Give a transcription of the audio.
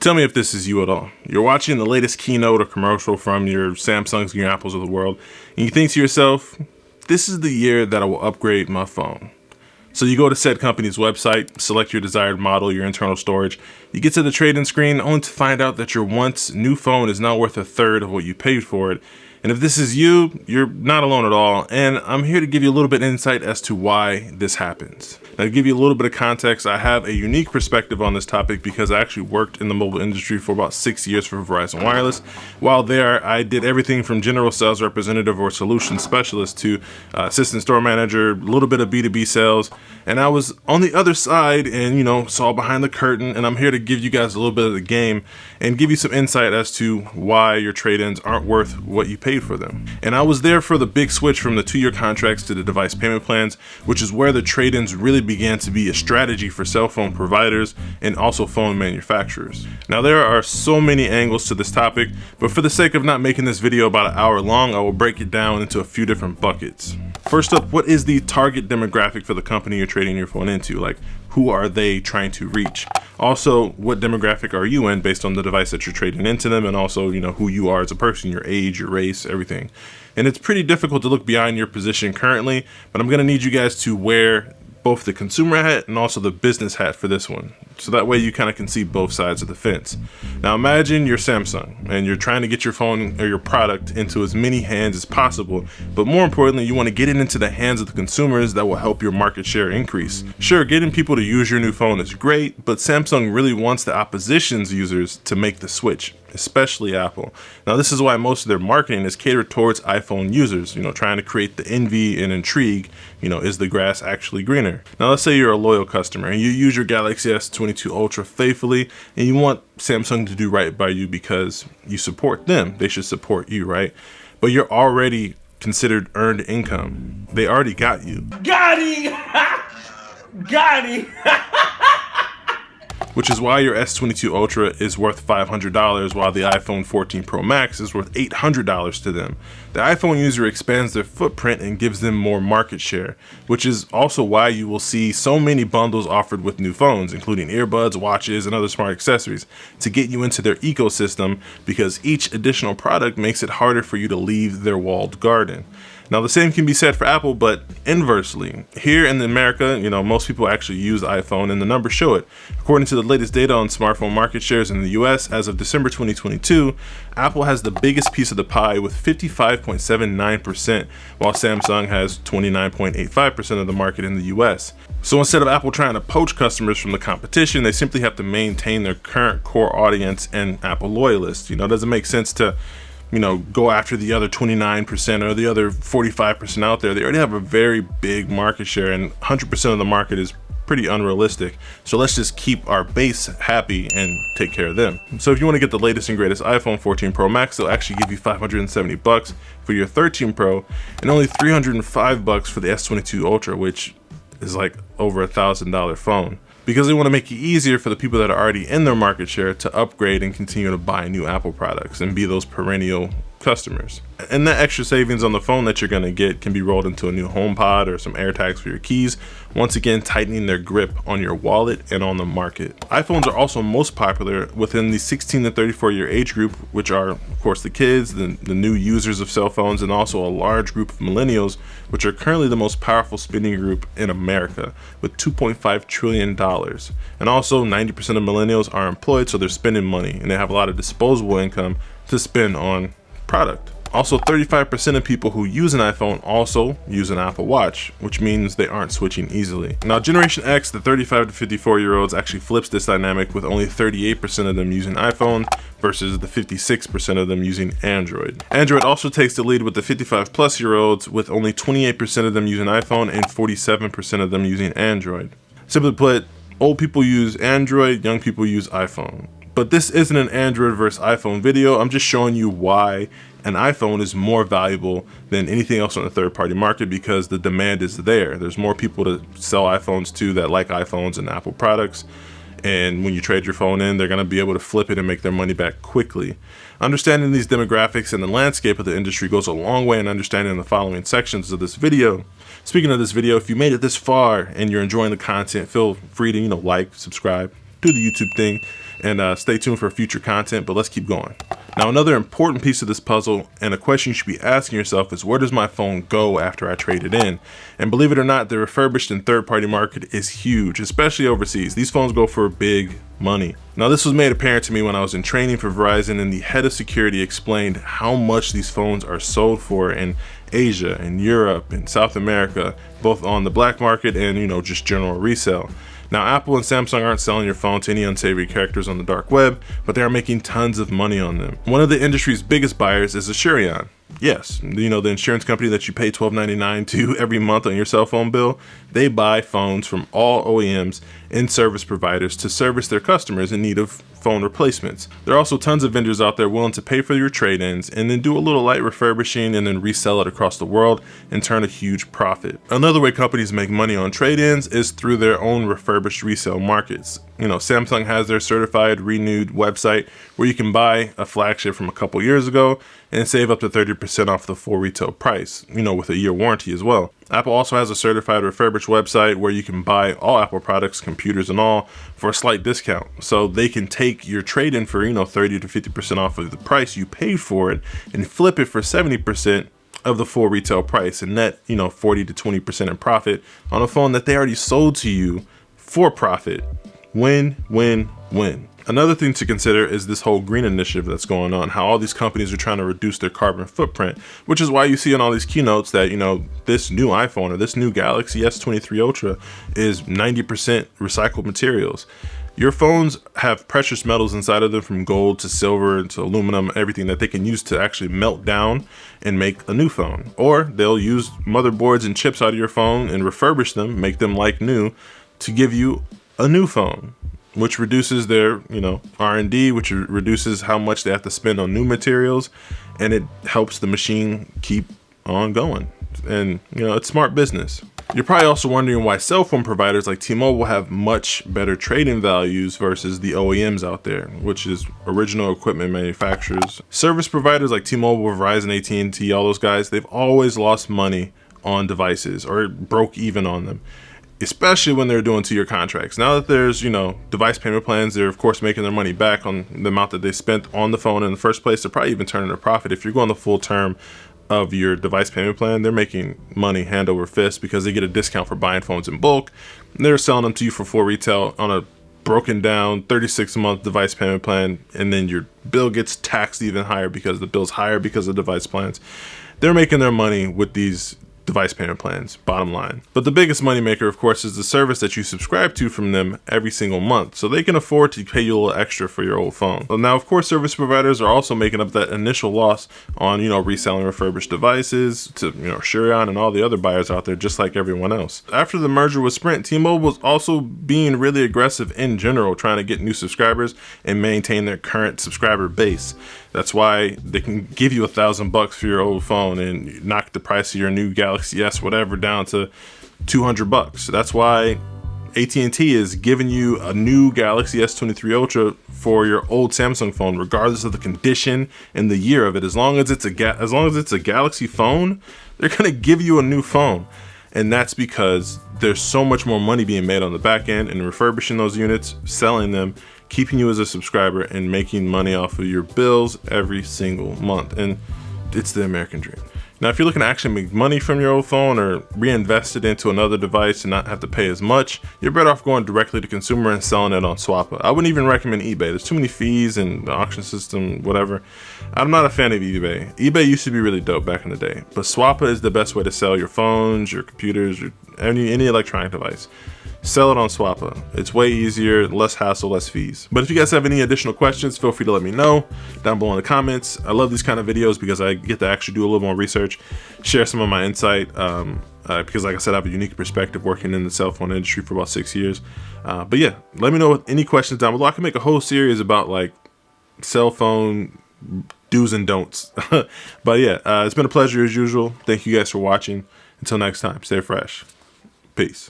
Tell me if this is you at all. You're watching the latest keynote or commercial from your Samsungs and your Apples of the world, and you think to yourself, this is the year that I will upgrade my phone. So you go to said company's website, select your desired model, your internal storage, you get to the trade-in screen only to find out that your once new phone is now worth a third of what you paid for it. And if this is you, you're not alone at all, and I'm here to give you a little bit of insight as to why this happens. Now, to give you a little bit of context, I have a unique perspective on this topic because I actually worked in the mobile industry for about 6 years for Verizon Wireless. While there, I did everything from general sales representative or solution specialist to assistant store manager, a little bit of B2B sales, and I was on the other side and, saw behind the curtain, and I'm here to give you guys a little bit of the game and give you some insight as to why your trade-ins aren't worth what you paid for them. And I was there for the big switch from the 2-year contracts to the device payment plans, which is where the trade-ins really began to be a strategy for cell phone providers and also phone manufacturers. Now, there are so many angles to this topic, but for the sake of not making this video about an hour long, I will break it down into a few different buckets. First up, what is the target demographic for the company you're trading your phone into? Like, who are they trying to reach? Also, what demographic are you in based on the device that you're trading into them, and also, who you are as a person, your age, your race, everything. And it's pretty difficult to look beyond your position currently, but I'm gonna need you guys to wear both the consumer hat and also the business hat for this one. So that way you kind of can see both sides of the fence. Now imagine you're Samsung and you're trying to get your phone or your product into as many hands as possible, but more importantly, you want to get it into the hands of the consumers that will help your market share increase. Sure, getting people to use your new phone is great, but Samsung really wants the opposition's users to make the switch, especially Apple. Now this is why most of their marketing is catered towards iPhone users, trying to create the envy and intrigue, is the grass actually greener? Now let's say you're a loyal customer and you use your Galaxy S22 Ultra faithfully and you want Samsung to do right by you because you support them. They should support you, right? But you're already considered earned income. They already got you. Got him! Got him! Which is why your S22 Ultra is worth $500 while the iPhone 14 Pro Max is worth $800 to them. The iPhone user expands their footprint and gives them more market share, which is also why you will see so many bundles offered with new phones, including earbuds, watches, and other smart accessories to get you into their ecosystem, because each additional product makes it harder for you to leave their walled garden. Now the same can be said for Apple, but inversely. Here in America, most people actually use iPhone and the numbers show it. According to the latest data on smartphone market shares in the US as of December 2022, Apple has the biggest piece of the pie with 55.79%, while Samsung has 29.85% of the market in the US. So instead of Apple trying to poach customers from the competition, they simply have to maintain their current core audience and Apple loyalists. It doesn't make sense to go after the other 29% or the other 45% out there. They already have a very big market share, and 100% of the market is pretty unrealistic. So let's just keep our base happy and take care of them. So if you want to get the latest and greatest iPhone 14 Pro Max, they'll actually give you $570 for your 13 Pro and only $305 for the S22 Ultra, which is like over $1,000 phone, because they want to make it easier for the people that are already in their market share to upgrade and continue to buy new Apple products and be those perennial customers. And that extra savings on the phone that you're going to get can be rolled into a new HomePod or some AirTags for your keys, once again tightening their grip on your wallet and on the market. iPhones are also most popular within the 16 to 34 year age group, which are of course the kids, the new users of cell phones, and also a large group of millennials, which are currently the most powerful spending group in America with $2.5 trillion. And also 90% of millennials are employed, so they're spending money and they have a lot of disposable income to spend on product. Also, 35% of people who use an iPhone also use an Apple Watch, which means they aren't switching easily. Now, Generation X, the 35 to 54 year olds, actually flips this dynamic with only 38% of them using iPhone versus the 56% of them using Android. Android also takes the lead with the 55 plus year olds, with only 28% of them using iPhone and 47% of them using Android. Simply put, old people use Android, young people use iPhone. But this isn't an Android versus iPhone video. I'm just showing you why an iPhone is more valuable than anything else on the third-party market, because the demand is there. There's more people to sell iPhones to that like iPhones and Apple products. And when you trade your phone in, they're going to be able to flip it and make their money back quickly. Understanding these demographics and the landscape of the industry goes a long way in understanding the following sections of this video. Speaking of this video, if you made it this far and you're enjoying the content, feel free to like, subscribe, do the YouTube thing. and stay tuned for future content, but let's keep going. Now, another important piece of this puzzle and a question you should be asking yourself is, where does my phone go after I trade it in? And believe it or not, the refurbished and third-party market is huge, especially overseas. These phones go for big money. Now, this was made apparent to me when I was in training for Verizon, and the head of security explained how much these phones are sold for in Asia and Europe and South America, both on the black market and, you know, just general resale. Now, Apple and Samsung aren't selling your phone to any unsavory characters on the dark web, but they are making tons of money on them. One of the industry's biggest buyers is Asurion. Yes, you know, the insurance company that you pay $12.99 to every month on your cell phone bill. They buy phones from all OEMs and service providers to service their customers in need of phone replacements. There are also tons of vendors out there willing to pay for your trade-ins and then do a little light refurbishing and then resell it across the world and turn a huge profit. Another way companies make money on trade-ins is through their own refurbished resale markets. You know, Samsung has their certified renewed website where you can buy a flagship from a couple years ago and save up to 30% off the full retail price, you know, with a year warranty as well. Apple also has a certified refurbished website where you can buy all Apple products, computers and all, for a slight discount. So they can take your trade-in for, you know, 30 to 50% off of the price you paid for it and flip it for 70% of the full retail price and net, you know, 40 to 20% in profit on a phone that they already sold to you for profit. Win, win, win. Another thing to consider is this whole green initiative that's going on, how all these companies are trying to reduce their carbon footprint, which is why you see in all these keynotes that, you know, this new iPhone or this new Galaxy S23 Ultra is 90% recycled materials. Your phones have precious metals inside of them, from gold to silver to aluminum, everything that they can use to actually melt down and make a new phone. Or they'll use motherboards and chips out of your phone and refurbish them, make them like new, to give you a new phone, which reduces their, you know, R&D, which reduces how much they have to spend on new materials, and it helps the machine keep on going. And, you know, it's smart business. You're probably also wondering why cell phone providers like T-Mobile have much better trade-in values versus the OEMs out there, which is original equipment manufacturers. Service providers like T-Mobile, Verizon, AT&T, all those guys, they've always lost money on devices or broke even on them, especially when they're doing 2-year contracts. Now that there's, you know, device payment plans, they're of course making their money back on the amount that they spent on the phone in the first place. They're probably even turning a profit. If you're going the full term of your device payment plan, they're making money hand over fist because they get a discount for buying phones in bulk. And they're selling them to you for full retail on a broken down 36-month device payment plan, and then your bill gets taxed even higher because the bill's higher because of device plans. They're making their money with these device payment plans, bottom line. But the biggest moneymaker, of course, is the service that you subscribe to from them every single month, so they can afford to pay you a little extra for your old phone. Well, now, of course, service providers are also making up that initial loss on, you know, reselling refurbished devices to, you know, Asurion and all the other buyers out there, just like everyone else. After the merger with Sprint, T-Mobile was also being really aggressive in general, trying to get new subscribers and maintain their current subscriber base. That's why they can give you $1,000 for your old phone and knock the price of your new Galaxy S whatever down to $200. That's why AT&T is giving you a new Galaxy S23 Ultra for your old Samsung phone, regardless of the condition and the year of it. As long as it's a Galaxy phone, they're gonna give you a new phone. And that's because there's so much more money being made on the back end and refurbishing those units, selling them, keeping you as a subscriber, and making money off of your bills every single month. And it's the American dream. Now, if you're looking to actually make money from your old phone or reinvest it into another device and not have to pay as much, you're better off going directly to consumer and selling it on Swappa. I wouldn't even recommend eBay. There's too many fees and the auction system, whatever. I'm not a fan of eBay. eBay used to be really dope back in the day, but Swappa is the best way to sell your phones, your computers, any electronic device. Sell it on Swappa. It's way easier, less hassle, less fees. But if you guys have any additional questions, feel free to let me know down below in the comments. I love these kind of videos because I get to actually do a little more research, share some of my insight, because like I said, I have a unique perspective working in the cell phone industry for about 6 years. But yeah, let me know any questions down below. I can make a whole series about like cell phone do's and don'ts. But yeah, it's been a pleasure as usual. Thank you guys for watching. Until next time, stay fresh. Peace.